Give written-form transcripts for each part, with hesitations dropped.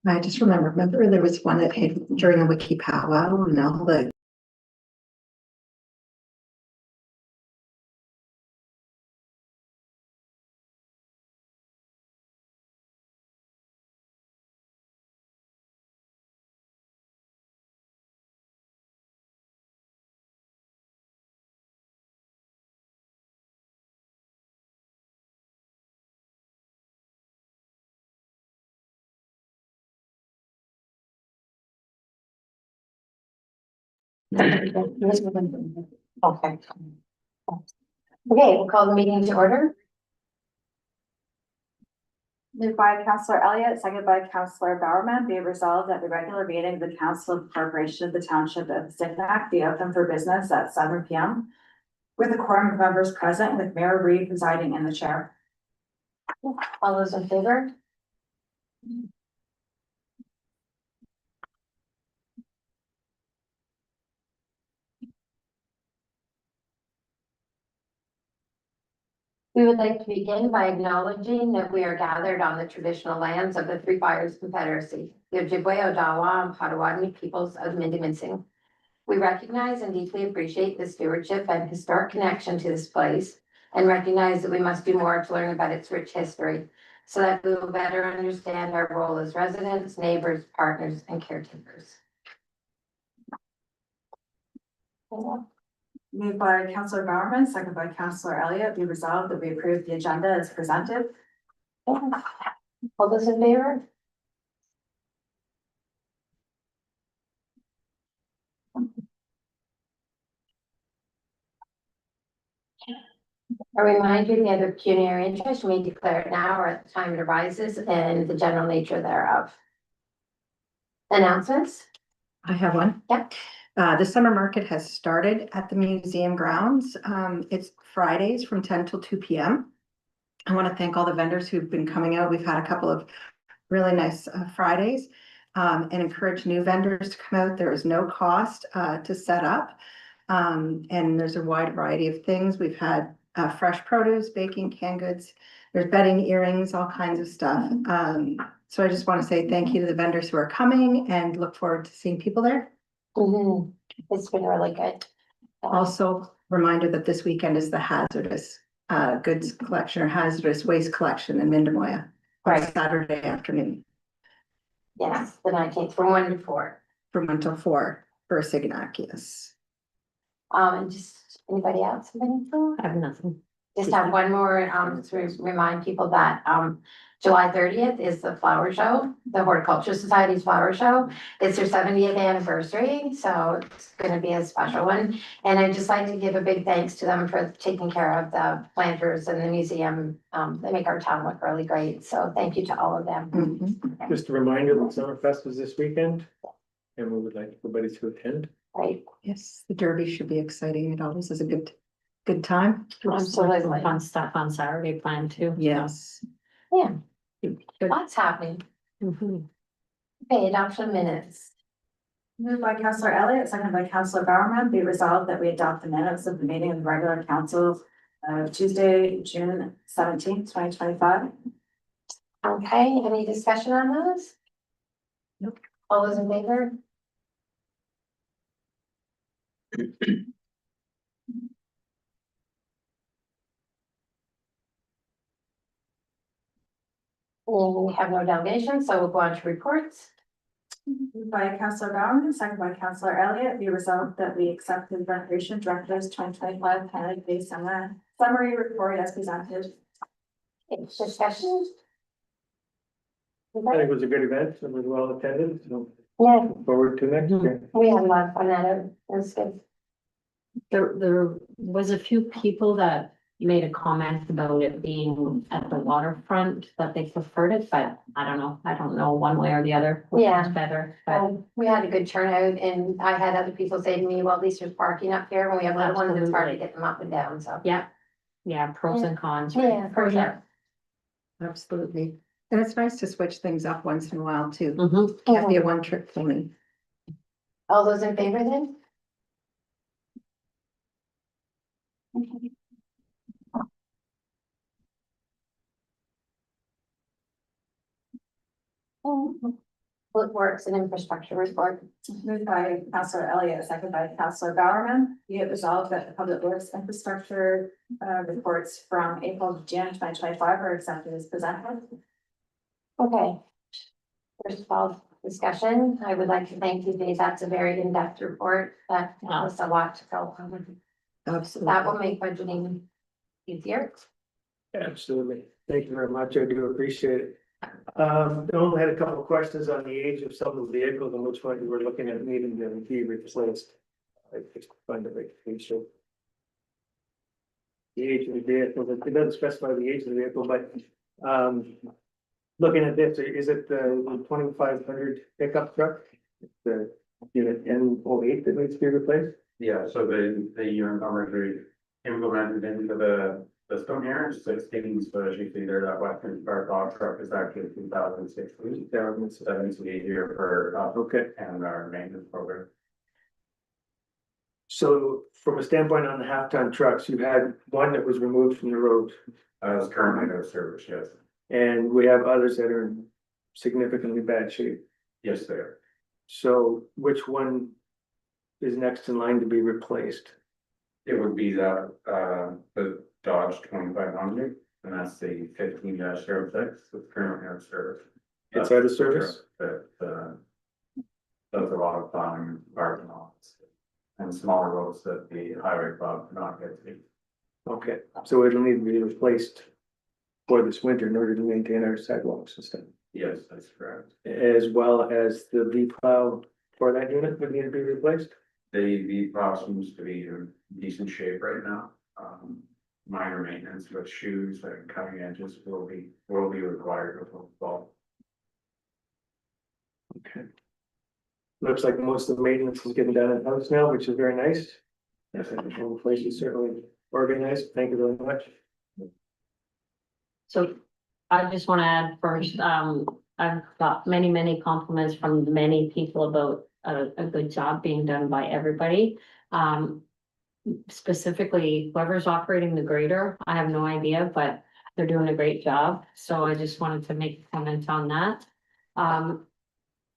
I just remember there was one that had during the wiki powwow and all the. Okay. Okay, we'll call the meeting to order. Moved by Councillor Elliott, seconded by Councillor Bowerman, be it resolved that the regular meeting of the Council of Corporation of the Township of Assiginack be open for business at 7 p.m. with a quorum of members present, with Mayor Reed presiding in the chair. All those in favor? We would like to begin by acknowledging that we are gathered on the traditional lands of the Three Fires Confederacy, the Ojibwe, Odawa, and Potawatomi peoples of Mindimintsing. We recognize and deeply appreciate the stewardship and historic connection to this place, and recognize that we must do more to learn about its rich history, so that we will better understand our role as residents, neighbors, partners, and caretakers. Moved by Councillor Bowerman, seconded by Councillor Elliott, be resolved that we approve the agenda as presented. All those in favor? A reminder, the other pecuniary interest, you may declare it now or at the time it arises, and the general nature thereof. Announcements? I have one. Yeah. The summer market has started at the museum grounds. It's Fridays from 10 till 2 p.m. I want to thank all the vendors who've been coming out. We've had a couple of really nice Fridays, and encourage new vendors to come out. There is no cost to set up. And there's a wide variety of things. We've had fresh produce, baking, canned goods. There's bedding, earrings, all kinds of stuff. So I just want to say thank you to the vendors who are coming and look forward to seeing people there. It's been really good. Also, reminder that this weekend is the hazardous goods collection or hazardous waste collection in Mindamoya on Right. Saturday afternoon Yes, the 19th from 1 to 4. from 1 till 4 for Assiginack, yes. And just anybody else have anything? I have nothing. Just have one more, to remind people that, July 30th is the flower show, the Horticulture Society's flower show. It's their 70th anniversary, so it's gonna be a special one. And I'd just like to give a big thanks to them for taking care of the planters and the museum. They make our town look really great, so thank you to all of them. Mhm. Just a reminder that Summerfest is this weekend, and we would like everybody to attend. Right, Yes, the Derby should be exciting. It always is a good time. absolutely. Fun stuff on Saturday planned too. Yes. Yeah, Good. lots happening. Mhm. Okay, adoption minutes. Moved by Councillor Elliott, seconded by Councillor Bowerman, be resolved that we adopt the minutes of the meeting of the regular council of Tuesday, June 17th, 2025. Okay, any discussion on those? Nope. All those in favor? And we have no delegations, so we'll go on to reports. Moved by Councillor Bowerman, seconded by Councillor Elliott, be resolved that we accept the Recreation Director's 2025 Canada Day summary report as presented. Okay, discussion? I think it was a good event and was well attended, so Yeah, look forward to next year. we had a lot of fun at it. It was good. There was a few people that made a comment about it being at the waterfront, that they preferred it, but I don't know one way or the other. which Yeah. is better, but We had a good turnout, and I had other people say to me, well, at least there's parking up here, when we have little ones, it's hard to Absolutely. get them up and down, so. yeah, pros and cons. right? Yeah, for sure. Absolutely. And it's nice to switch things up once in a while too. Mhm. Can't be a one trick pony. All those in favor then? Public Works and Infrastructure report. Moved by Counselor Elliott, second by Counselor Bowerman. Be it resolved that the Public Works Infrastructure reports from April to June 2025 are accepted as presented. Okay. First of all, discussion. I would like to thank you, Dave. That's a very in-depth report. That was a lot to go on. Absolutely. That will make budgeting easier. Absolutely. Thank you very much. I do appreciate it. I only had a couple of questions on the age of some of the vehicles and which one you were looking at needing to be replaced. I just find it like, sure. The age of the vehicle, it doesn't specify the age of the vehicle, but, looking at this, is it the 2500 pickup truck? The unit N08 that needs to be replaced? Yeah, so the year numbers are implemented into the system here, 16, so as you see there, that Western Star dog truck is actually 2016. 2017 year for, Okay. and our maintenance program. So from a standpoint on the half-ton trucks, you had one that was removed from the road, It's currently no service, yes. and we have others that are in significantly bad shape. Yes, there. So which one is next in line to be replaced? It would be the Dodge 2500, and that's the 15-06, it's currently out of service. It's out of service? That, does a lot of plowing and parking lots and smaller roads that the highway club cannot get to. Okay, so it'll need to be replaced for this winter in order to maintain our sidewalks and stuff. Yes, that's correct. As well as the V plow for that unit would need to be replaced? The plow seems to be in decent shape right now. Minor maintenance with shoes and cutting edges will be required before fall. Okay. Looks like most of the maintenance is getting done in house now, which is very nice. Yes, I think the place is certainly organized. Thank you very much. So I just want to add first, I've got many compliments from many people about a good job being done by everybody. Specifically, whoever's operating the grader, I have no idea, but they're doing a great job. So I just wanted to make a comment on that.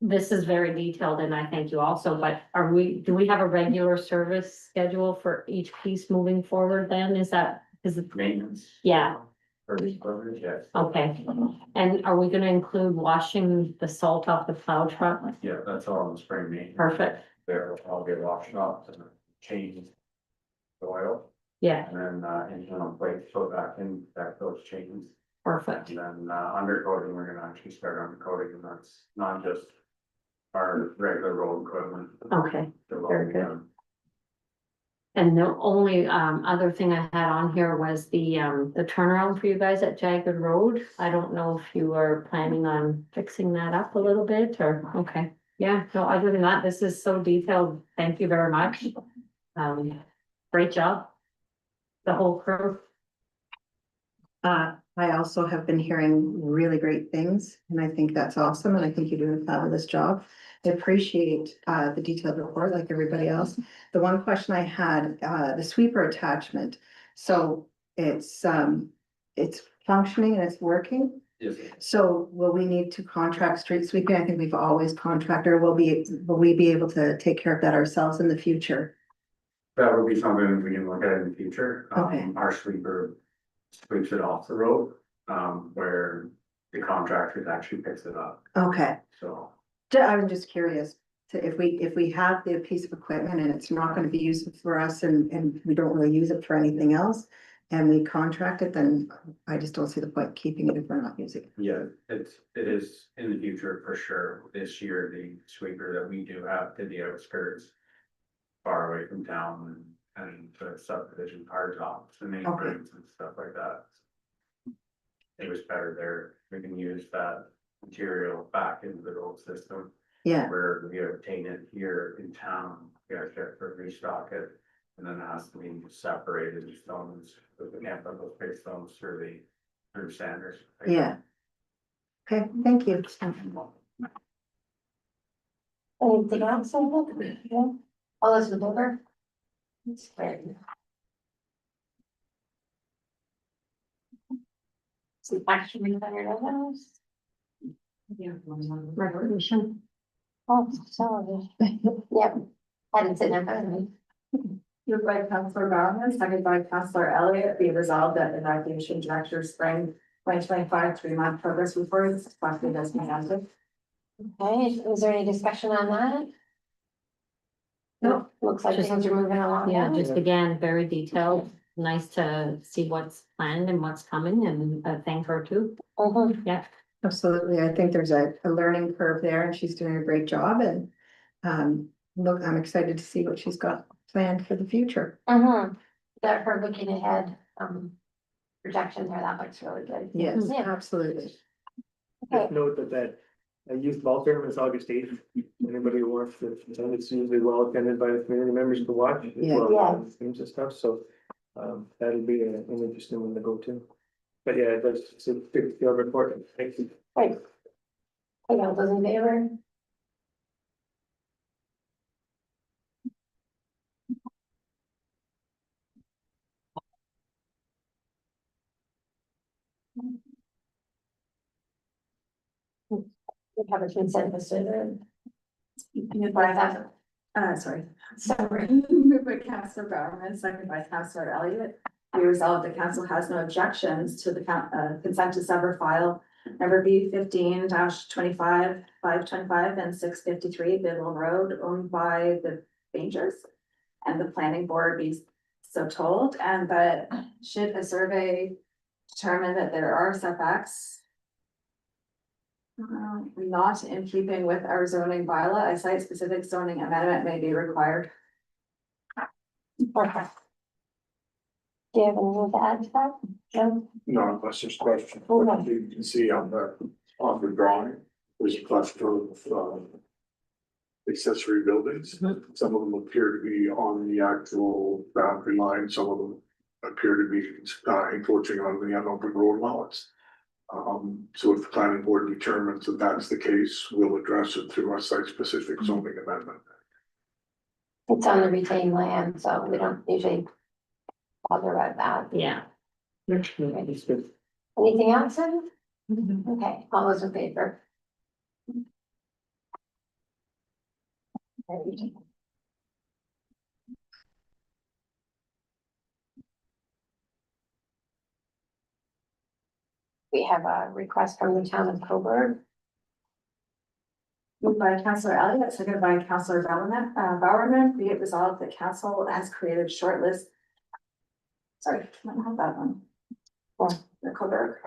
This is very detailed and I thank you also, but do we have a regular service schedule for each piece moving forward then? Is it? Maintenance. Yeah. For these programs, yes. Okay, and are we gonna include washing the salt off the plow truck? Yeah, that's all in the spring maintenance. Perfect, There, I'll get washed off and change the oil yeah, and then, internal plates put back those chains. perfect, And then, undercoating, we're gonna actually start undercoating, and that's not just our regular road equipment. okay. They're all Very good. done. And the only other thing I had on here was the turnaround for you guys at Jagged Road. I don't know if you are planning on fixing that up a little bit or, okay. Yeah, no, other than that, this is so detailed. Thank you very much. Great job. The whole crew. I also have been hearing really great things, and I think that's awesome, and I think you do a fabulous job. I appreciate the detailed report like everybody else. The one question I had, the sweeper attachment, so it's functioning and it's working. Yes, So will we need to contract street sweeping? I think we've always contracted, will we be able to take care of that ourselves in the future? that would be something we can look at in the future. Okay. Our sweeper sweeps it off the road, where the contractor actually picks it up, Okay, so. I'm just curious, if we have the piece of equipment and it's not gonna be used for us and we don't really use it for anything else. And we contract it, then I just don't see the point keeping it if we're not using it. Yeah, it is in the future for sure. This year, the sweeper that we do have to the outskirts. Far away from town and the subdivision car tops and aprons and stuff like that. It was better there. We can use that material back into the road system. Yeah, Where we obtain it here in town, we have to restock it. And then it has to be separated in stones, because we can't put those big stones through Sanders. yeah. Okay, thank you. Anything else? Yeah. All those in favor? That's great. Some action on your house. Recreation. Oh, sorry. Yep. Hadn't seen it. Moved by Councillor Bauman, seconded by Councillor Elliott, be resolved that the Recreation Director Spring 2025 3-month progress report is reflected as presented. Okay, is there any discussion on that? No. Looks like Just- things are moving along. Yeah, now. just again, very detailed. Nice to see what's planned and what's coming and thank her too. Mhm. Yeah. Absolutely. I think there's a learning curve there and she's doing a great job and look, I'm excited to see what she's got planned for the future. Mhm. That her looking ahead, projection there, that looks really good. Yes, Yeah. absolutely. Just note that youth ball tournament is August 8th. Anybody who wants to attend, it's usually well attended by the community members to watch. As Yeah. well Yeah. as Teams and stuff, so that'll be an interesting one to go to. But yeah, it's a big field report. Thank you. Right. Okay, all those in favor? We have a consensus to Moved like by, that. sorry. Sorry. Moved by Councillor Bauman, seconded by Councillor Elliott. Be resolved, the council has no objections to the consent December file number B 15-25, 525 and 653 Bidwell Road owned by the Rangers. And the planning board be so told, and that should a survey determine that there are setbacks not in keeping with our zoning bylaw, a site-specific zoning amendment may be required. Okay. Do you have anything to add to that? Joe? No, that's just a question. Okay. You can see on the drawing, there's a cluster of, accessory buildings. Some of them appear to be on the actual boundary line, some of them appear to be, encroaching on the unopened road lots. So if the planning board determines that that's the case, we'll address it through a site-specific zoning amendment. It's on the retained land, so we don't usually bother about that. Yeah. It's good. Anything else? Em? Okay, all those in favor? We have a request from the town of Coburg. Moved by Councillor Elliott, seconded by Councillor Bowerman, be it resolved that council has created short list. Sorry, I don't have that one. Or The Coburg,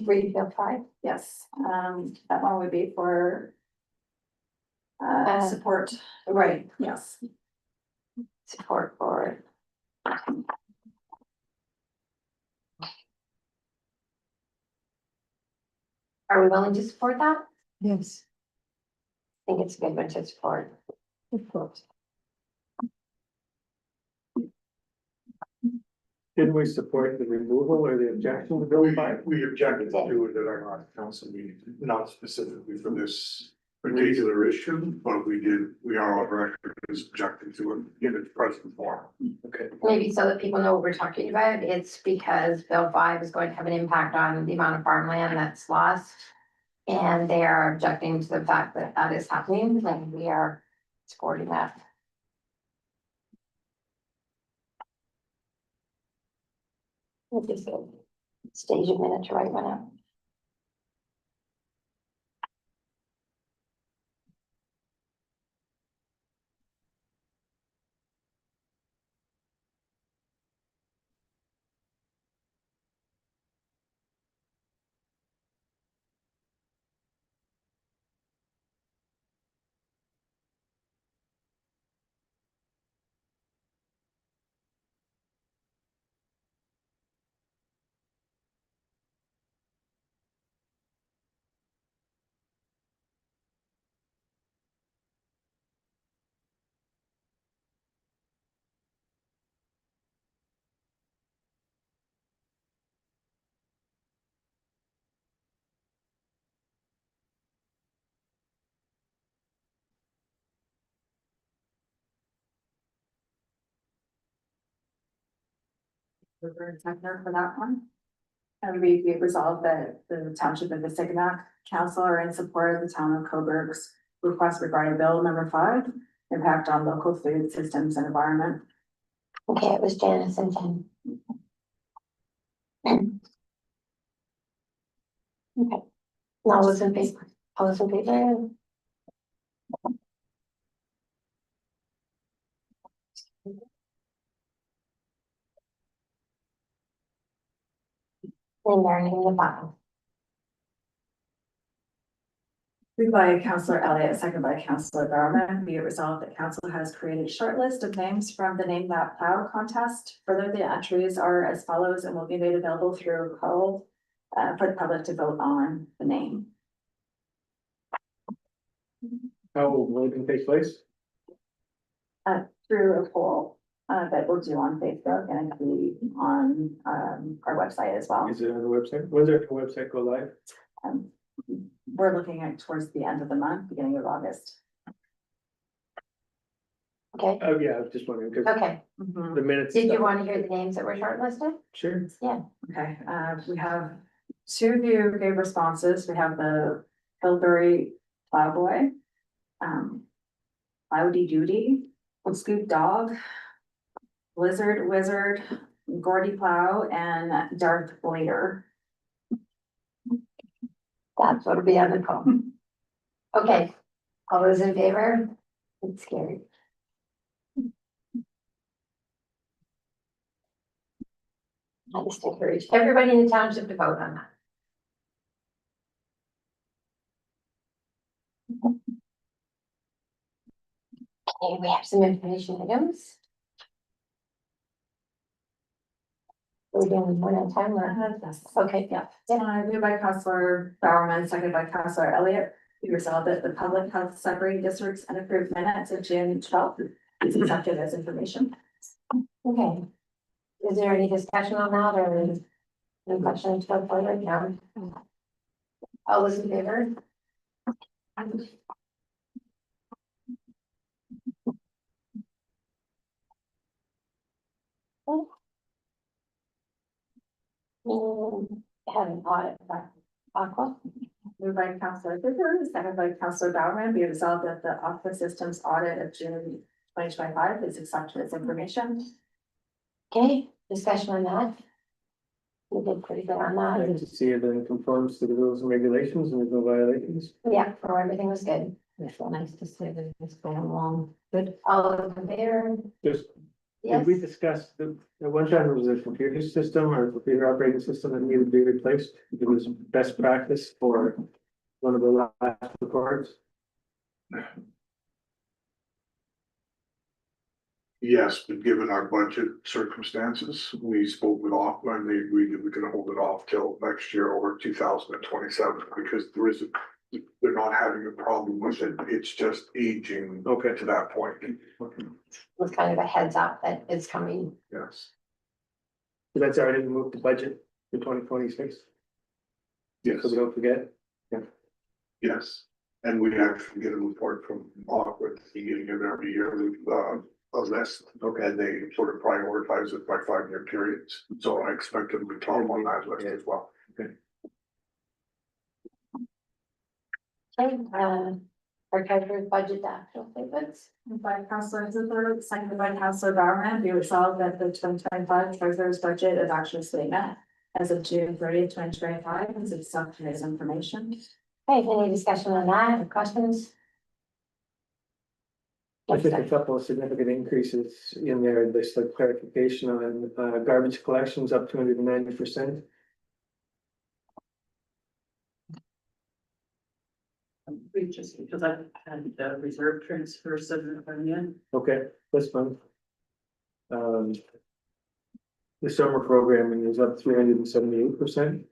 Read Bill 5. yes, that one would be for support, Right. yes. Support for. Are we willing to support that? Yes, I think it's a good one to support. of course. Did we support the removal or the objection to Bill 5? We objected to it at our last council meeting, not specifically for this particular issue, but we are on record as objecting to it in its present form. Okay. Maybe so that people know what we're talking about. It's because Bill 5 is going to have an impact on the amount of farmland that's lost. And they are objecting to the fact that that is happening, and we are supporting that. We'll just stage a minute to write one out. Seconder for that one. And we resolved that the Township of Assiginack Council are in support of the town of Coburg's request regarding bill number 5, impact on local food systems and environment. Okay, it was Janice and Tim. Okay, all those in favor, all those in favor? And learning the bottom. Moved by Councillor Elliott, second by Councillor Barrowman, be it resolved that council has created a short list of names from the Name That Plow contest. Further, the entries are as follows and will be made available through a poll for the public to vote on the name. How will voting take place? Through a poll that we'll do on Facebook and it'll be on our website as well. Is it on the website? When's our website go live? Um, We're looking at towards the end of the month, beginning of August. Okay, Oh, yeah, I was just wondering, because okay. the minutes. Did you want to hear the names that were shortlisted? Sure. Okay, we have 2 new gave responses. We have the Hillbury Plowboy, Cloudy Duty, Scoop Dog, Blizzard Wizard, Gordy Plow, and Darth Blader. That's what'll be on the call. Okay, all those in favor? It's scary. I just encourage everybody in the township to vote on that. Okay, we have some information items. We're doing one at a time, or? Okay, yeah. Moved by Councillor Bowerman, seconded by Councillor Elliott. We resolved that the public health summary districts and approved minutes of June 12th is accepted as information. Okay. Is there any discussion on that or any questions for forward? No. All those in favor? Have an audit by Aqua. Moved by Councillor Bicker, seconded by Councillor Bowerman, be resolved that the Aqua Systems audit of June 2025 is accepted as information. Okay, discussion on that. We did pretty good on I that. like to see it then conforms to the rules and regulations and there's no violations. Yeah, for everything was good. It's nice to see that it's going along good. All those in favor? Just, Yes. did we discuss at one time there was a computer system or a computer operating system that needed to be replaced? It was best practice for one of the last reports. Yes, but given our budget circumstances, we spoke with Aqua and they agreed that we could hold it off till next year or 2027 because they're not having a problem with it. It's just aging. Okay. To that point. Was kind of a heads up that it's coming. Yes. So that's already moved the budget for 2026. Yes. So we don't forget. Yes. And we actually get a report from Aqua at the beginning of every year with a list. Okay. And they sort of prioritize it by 5-year periods. So I expect them to be top on that list as well. Okay, our treasurer's budget actual statements. Moved by Councillor Ziegler, seconded by Councillor Bowerman, be resolved that the 2025 treasurer's budget is actually statement as of June 30th, 2025 is accepted as information. Okay, any discussion on that or questions? I think a couple of significant increases in there, this like clarification on garbage collections up 290%. Just because I've had the reserve transfers that are coming in. Okay, that's fine. The summer programming is up 378%.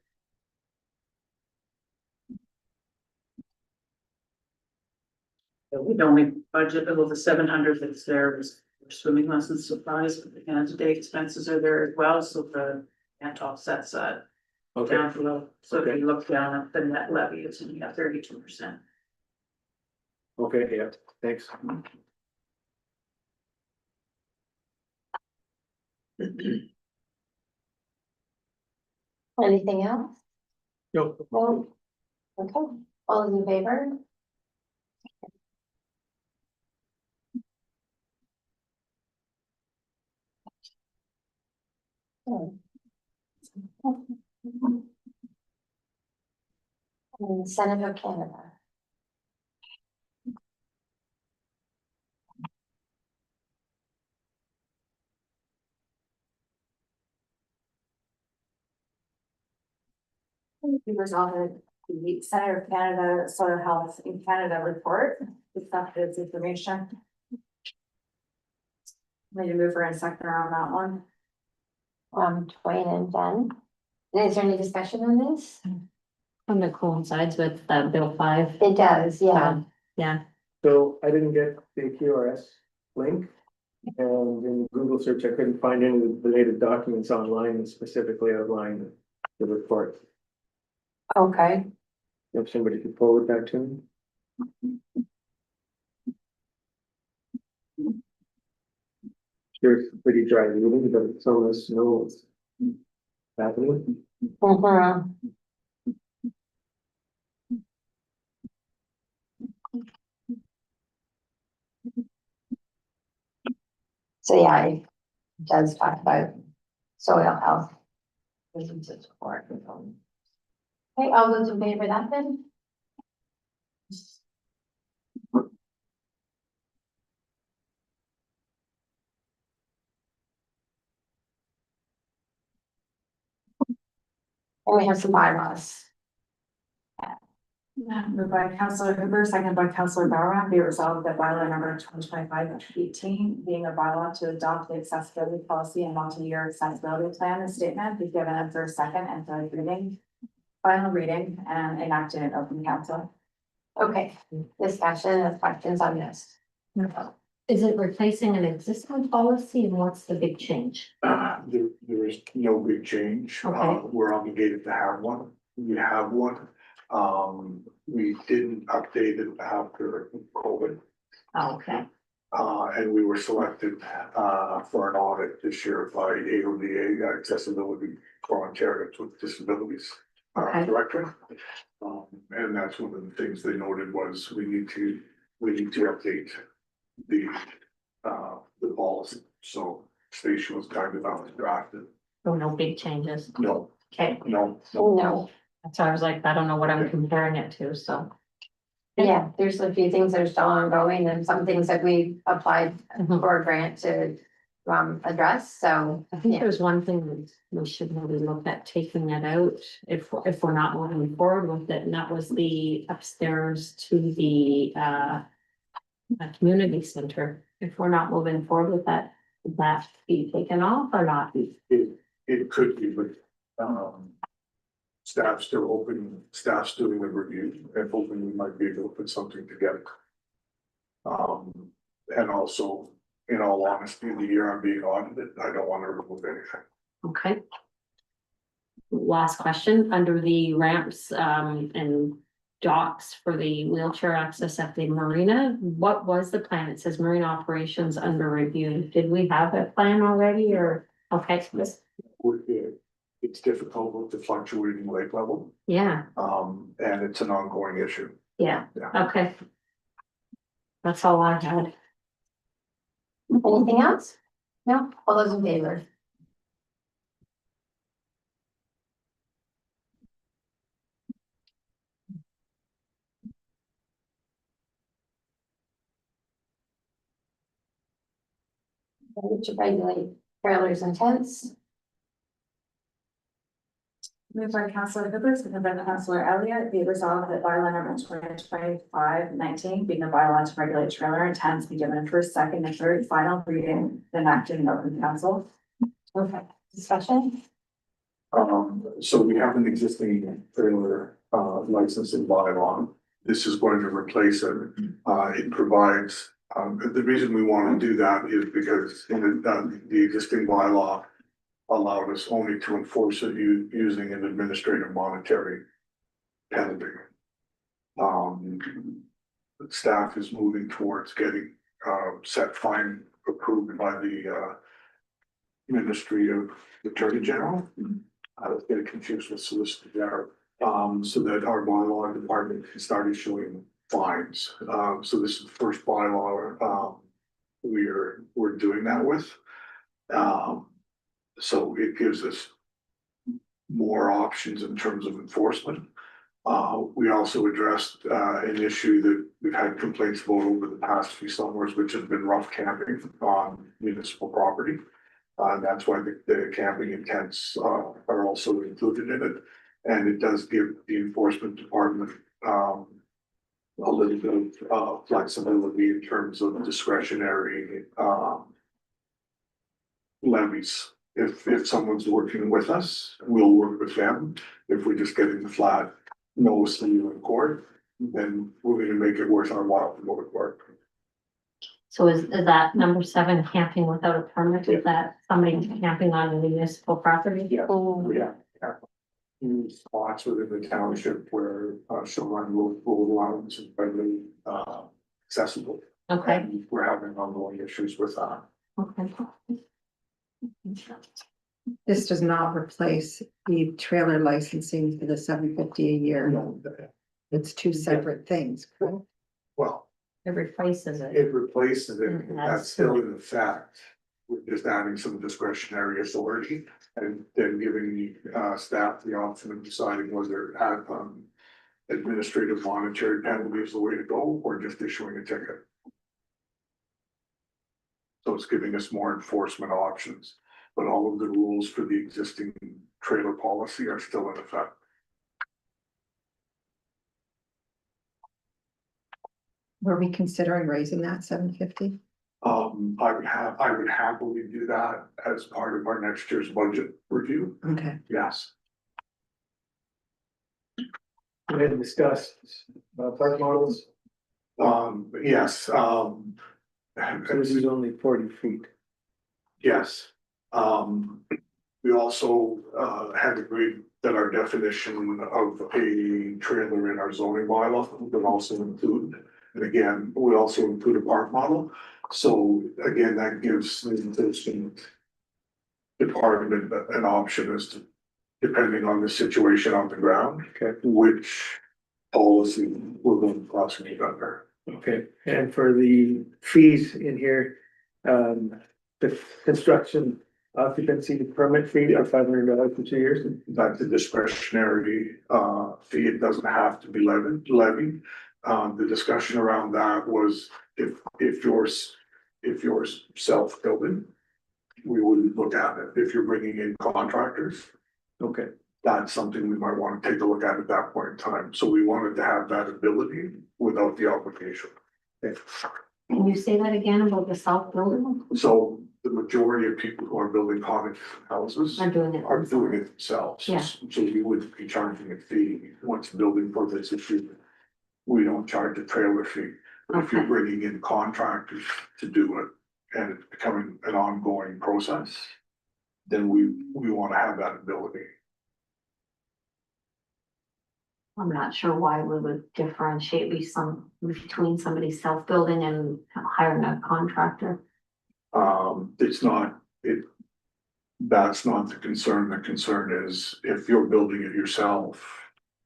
The only budget below the 700 that's there was for swimming lessons supplies, but the day expenses are there as well, so the can't offsets that Okay, down below. So if Okay. you look down at the net levy, it's only at 32%. okay, yeah, thanks. Anything else? Nope. No? Okay, all those in favor? And Senate of Canada. We resolved that the Center of Canada Soil Health in Canada report, accepted its information. Need to move for a second on that one. Twain and Jen. Is there any discussion on this? And it coincides with Bill 5. It does, yeah. Yeah, So I didn't get the QRS link. And in Google search, I couldn't find any of the related documents online and specifically outline the report. Okay, If somebody could forward that to me. Sure, it's pretty dry reading, but some of us know what's happening. mhm. So yeah, it does talk about soil health. Business support. Okay, all those in favor of that then? And we have some bylaws. Moved by Councillor Hooper, second by Councillor Bauer, be resolved that bylaw number 2025-18, being a bylaw to adopt the accessibility policy and multi-year accessibility plan and statement, be given a first, second, and third reading, final reading, and enacted in open council. Okay, discussion of questions on this. is it replacing an existing policy and what's the big change? There is no big change. Okay. We're obligated to have one. We have one. We didn't update it after COVID. Oh, okay, And we were selected, for an audit this year by AODA, Accessibility for Ontarians with Disabilities Okay. Director. And that's one of the things they noted was we need to update the policy. So Station was kind enough to draft it. so no big changes, No, okay, no, No, so I was like, I don't know what I'm comparing it to, so. yeah, there's a few things that are still ongoing and some things that we applied Mhm. for a grant to address, so. I think Yeah. there's one thing that we should maybe look at taking it out if we're not moving forward with it, and that was the upstairs to the community center. If we're not moving forward with that, would that be taken off or not? it could be, but, staff's doing the review and hoping we might be able to put something together. And also, in all honesty, the year I'm being audited, I don't want to remove anything. Okay. Last question, under the ramps and docks for the wheelchair access at the marina, what was the plan? It says marine operations under review. Did we have a plan already or? Okay, It's difficult with the fluctuating lake level, yeah, and it's an ongoing issue. yeah, Yeah. okay. That's all I had. Anything else? No, all those in favor? To regulate trailers and tents. Moved by Councillor Hooper, second by Councillor Elliott, be resolved that bylaw number 2025-19, being a bylaw to regulate trailer and tents, be given a first, second, and third final reading, enacted in open council. Okay, discussion? So we have an existing trailer, licensing bylaw. This is going to replace it. It provides, the reason we want to do that is because in the existing bylaw allowed us only to enforce it using an administrative monetary penalty. Staff is moving towards getting, set fine approved by the, Ministry of Attorney General. I was getting confused with solicitor there, so that our bylaw department can start issuing fines. So this is the first bylaw, we're doing that with. So it gives us more options in terms of enforcement. We also addressed, an issue that we've had complaints about over the past few summers, which has been rough camping on municipal property. And that's why the camping intents, are also included in it. And it does give the enforcement department, a little bit of, flexibility in terms of discretionary, levies. If someone's working with us, we'll work with them. If we're just getting the flat, no, see you in court, then we're gonna make it worth our while to go to court. So is that number 7, camping without a permit? Is that somebody camping on municipal property? Yeah. Yeah. Spots within the township where, shall run road allowance is readily, accessible. Okay, And we're having ongoing issues with that. okay. This does not replace the trailer licensing for the $750 a year. No, It's two separate things. correct? well, It replaces it. it replaces it, Mhm. that's still in effect. We're just adding some discretionary authority and then giving the staff the option of deciding whether administrative monetary penalty is the way to go or just issuing a ticket. So it's giving us more enforcement options, but all of the rules for the existing trailer policy are still in effect. Were we considering raising that $750? I would happily do that as part of our next year's budget review, Okay. yes. We had discussed, park models, Yes, so this is only 40 feet. yes. We also, had agreed that our definition of a trailer in our zoning bylaw would also include. And again, we also include a park model. So again, that gives the enforcement department an option as to, depending on the situation on the ground, Okay. which policy we're going to prosecute under. Okay, and for the fees in here, the construction occupancy permit fee for $500 for 2 years. That's a discretionary fee. It doesn't have to be levied. The discussion around that was if you're self-building, we wouldn't look at it. If you're bringing in contractors, Okay, that's something we might want to take a look at that point in time. So we wanted to have that ability without the obligation. Can you say that again about the south building? So the majority of people who are building cottage houses I'm doing it. are doing it themselves. Yeah. So we wouldn't be charging a fee once the building permit's issued. We don't charge a trailer fee. But if you're Okay. bringing in contractors to do it and it's becoming an ongoing process, then we want to have that ability. I'm not sure why we would differentiate between somebody self-building and hiring a contractor. It's not, that's not the concern. The concern is if you're building it yourself,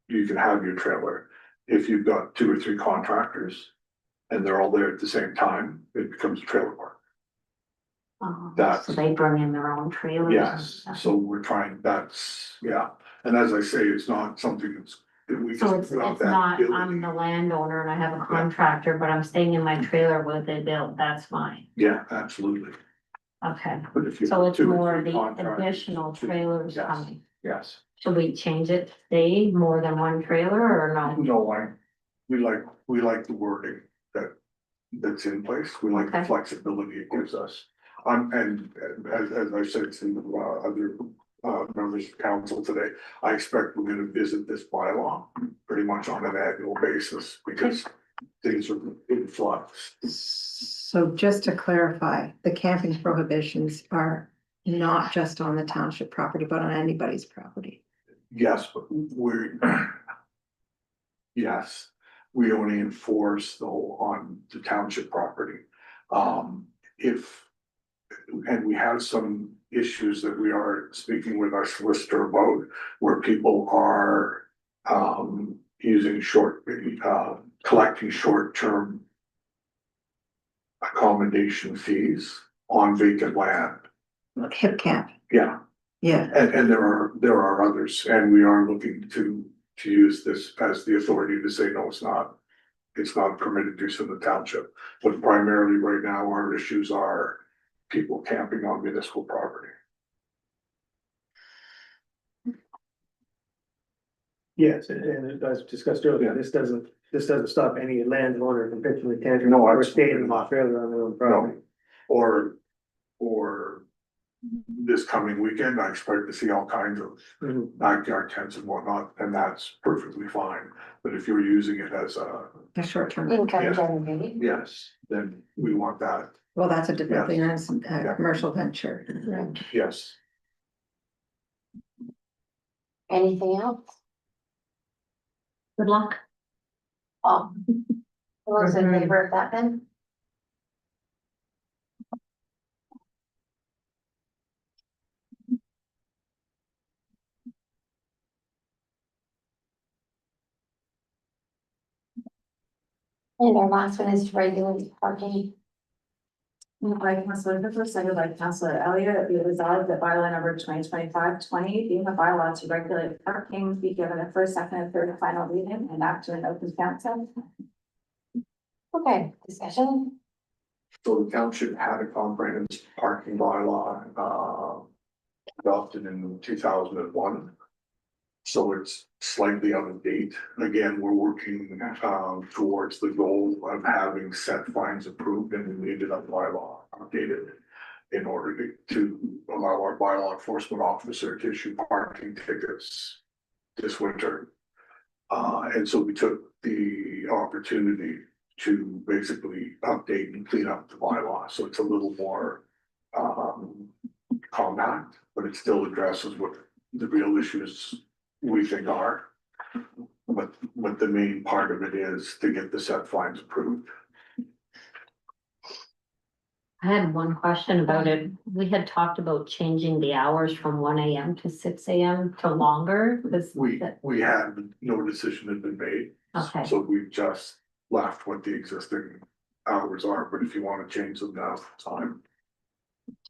you can have your trailer. If you've got 2 or 3 contractors and they're all there at the same time, it becomes a trailer park. That's- So they bring in their own trailers. and Yes, stuff. so we're trying, that's, yeah, and as I say, it's not something that we. So just it's put out that not, ability. I'm the landowner and I have a contractor, but I'm staying in my trailer with they built, that's fine. Yeah, absolutely, Okay, but if you. so have it's 2 or more 3 the contractors, additional trailers Yes. coming. Yes, Should we change it, stay more than one trailer or no? no, we like the wording that's in place, we like the Okay. flexibility it gives us. And as I said to other members of council today, I expect we're gonna visit this bylaw pretty much on an annual basis because things are in flux. So just to clarify, the camping prohibitions are not just on the township property, but on anybody's property. Yes, but yes, we only enforce though on the township property. If and we have some issues that we are speaking with our solicitor about, where people are using collecting short-term accommodation fees on vacant land. Like hip camp, Yeah, yeah. and there are others, and we are looking to use this as the authority to say, no, it's not. It's not permitted use in the township, but primarily right now, our issues are people camping on municipal property. Yes, and as discussed earlier, this doesn't stop any landowner from pitching a tent No, or absolutely staying in not. Australia on their own property. Or this coming weekend, I expect to see all kinds of Mhm. backyard tents and whatnot, and that's perfectly fine. But if you're using it as A short term. Income Yeah. generating. yes, then we want that, Well, that's a developing as a Yeah. commercial venture. Right. yes. Anything else? Good luck. All those in favor of that then? And our last one is to regulate parking. Moved by Councilor Hooper, seconded by Councilor Elliott, be it resolved that bylaw number 2025-20, being a bylaw to regulate parking, be given a first, second, and third and final reading and act to an open council. Okay, discussion? So the township had a comprehensive parking bylaw, adopted in 2001. So it's slightly out of date. Again, we're working, towards the goal of having set fines approved and we needed a bylaw updated in order to allow our bylaw enforcement officer to issue parking tickets this winter. And so we took the opportunity to basically update and clean up the bylaw, so it's a little more compact, but it still addresses what the real issues we think are. But the main part of it is to get the set fines approved. I had one question about it. We had talked about changing the hours from 1 AM to 6 AM to longer, because We had, no decision had been made. Okay. So we just left what the existing hours are, but if you want to change them, now's the time.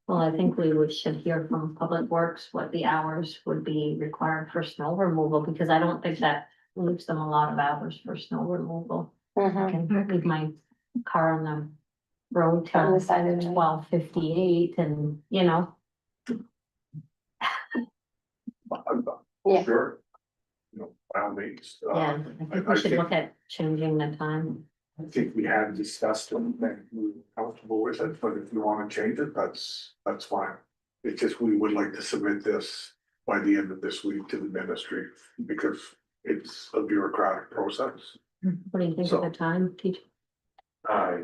well, I think should hear from Public Works what the hours would be required for snow removal, because I don't think that leaves them a lot of hours for snow removal. I Mhm. can leave my car on the road On the till side of the road. 12:58 and, Yeah. Sure. By all means. yeah, I think we should look at changing the time. I think we had discussed them and we were comfortable with it, but if you want to change it, that's fine. It's just, we would like to submit this by the end of this week to the ministry, because it's a bureaucratic process. What do you think of the time, teacher? I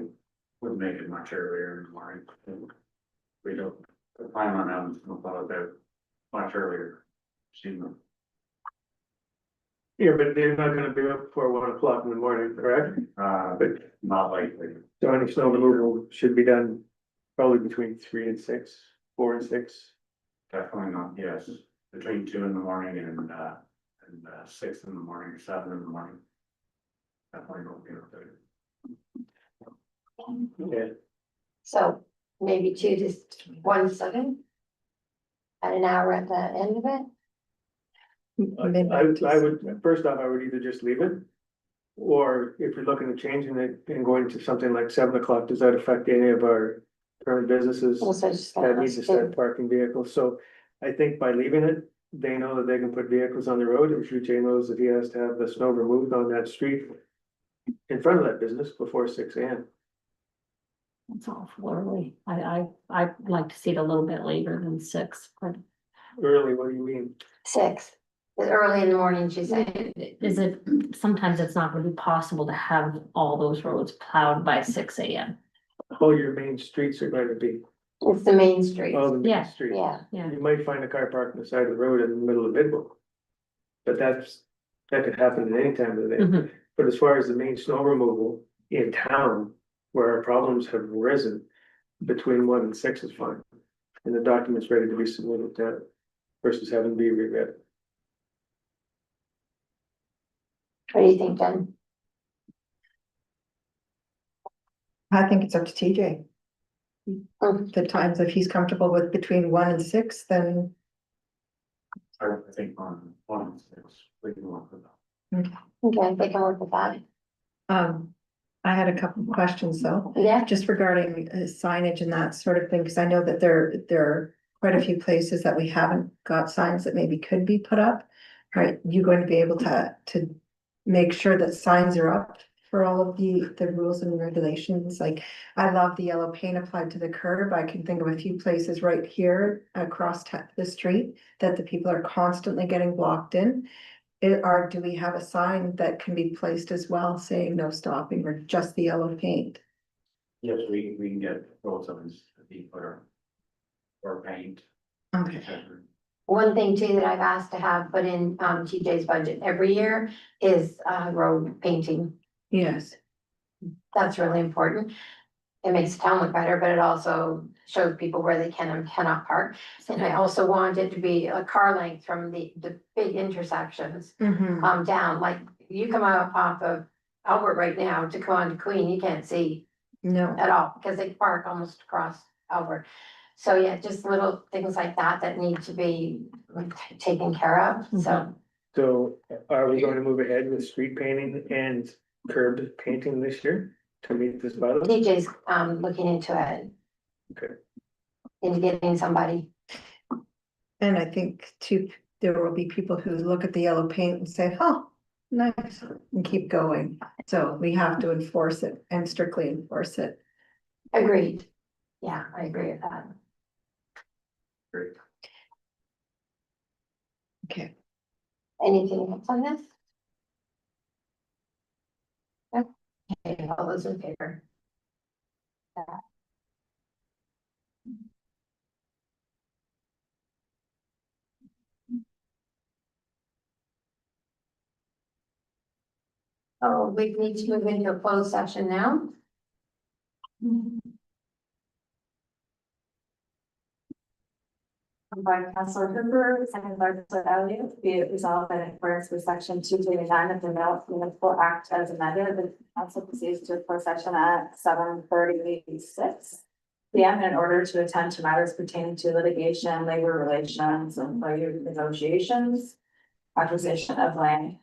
would make it much earlier in the morning. We don't, plan on having some thought about much earlier. Yeah, but they're not gonna be up before 1 o'clock in the morning, correct? But not likely. So any snow removal should be done probably between 3 and 6, 4 and 6. Definitely not, yes, between 2 in the morning and 6 in the morning, 7 in the morning. Definitely don't be able to. Yeah. So maybe 2 to 1 7? At an hour at the end of it? I would, first off, I would either just leave it. Or if you're looking at changing it and going to something like 7 o'clock, does that affect any of our current businesses Also just. that need to start parking vehicles? So I think by leaving it, they know that they can put vehicles on the road. If UJ knows that he has to have the snow removed on that street in front of that business before 6 AM. It's awful early. I'd like to see it a little bit later than 6, but Early, what do you mean? 6, early in the morning, she said. is it, sometimes it's not gonna be possible to have all those roads plowed by 6 AM. All your main streets are going to be, It's the main street. all the main Yeah, streets. Yeah, Yeah, You might find a car parked on the side of the road in the middle of Bidwell. But that could happen at any time of the day. Mhm. But as far as the main snow removal in town, where our problems have risen, between 1 and 6 is fine. and the documents ready to be submitted to versus having to be reread. What do you think, Jen? I think it's up to TJ. Mm. The times, if he's comfortable with between 1 and 6, then I think on six, we can work with that. Okay, they can work with that. I had a couple of questions though. Yeah, Just regarding signage and that sort of thing, because I know that there are quite a few places that we haven't got signs that maybe could be put up. Are you going to be able to make sure that signs are up for all of the rules and regulations? Like, I love the yellow paint applied to the curb. I can think of a few places right here across the street that the people are constantly getting blocked in. Do we have a sign that can be placed as well saying no stopping or just the yellow paint? Yes, we can get road signs to be put or paint. Okay, one thing too that I've asked to have put in TJ's budget every year is road painting. yes, That's really important. It makes the town look better, but it also shows people where they can and cannot park. And I also want it to be a car length from the big intersections mhm, down, like you come out off of Albert right now to come on to Queen, you can't see no, at all, because they park almost across Albert. So yeah, just little things like that that need to be taken care of, so. So are we going to move ahead with street painting and curb painting this year to meet this bylaw? TJ's looking into it. Okay. Into getting somebody. and I think too, there will be people who look at the yellow paint and say, oh, nice, and keep going. So we have to enforce it and strictly enforce it. Agreed. Yeah, I agree with that. Great. Okay, Anything else on this? Okay, all those in favor? Oh, we need to move into a closed session now. By Councilor Hooper, second by Councilor Elliott, be it resolved that in accordance with section 229 of the Municipal Act as amended, the council proceeds to a closed session at 7:36 p.m. in order to attend to matters pertaining to litigation, labor relations, employee negotiations, acquisition of land,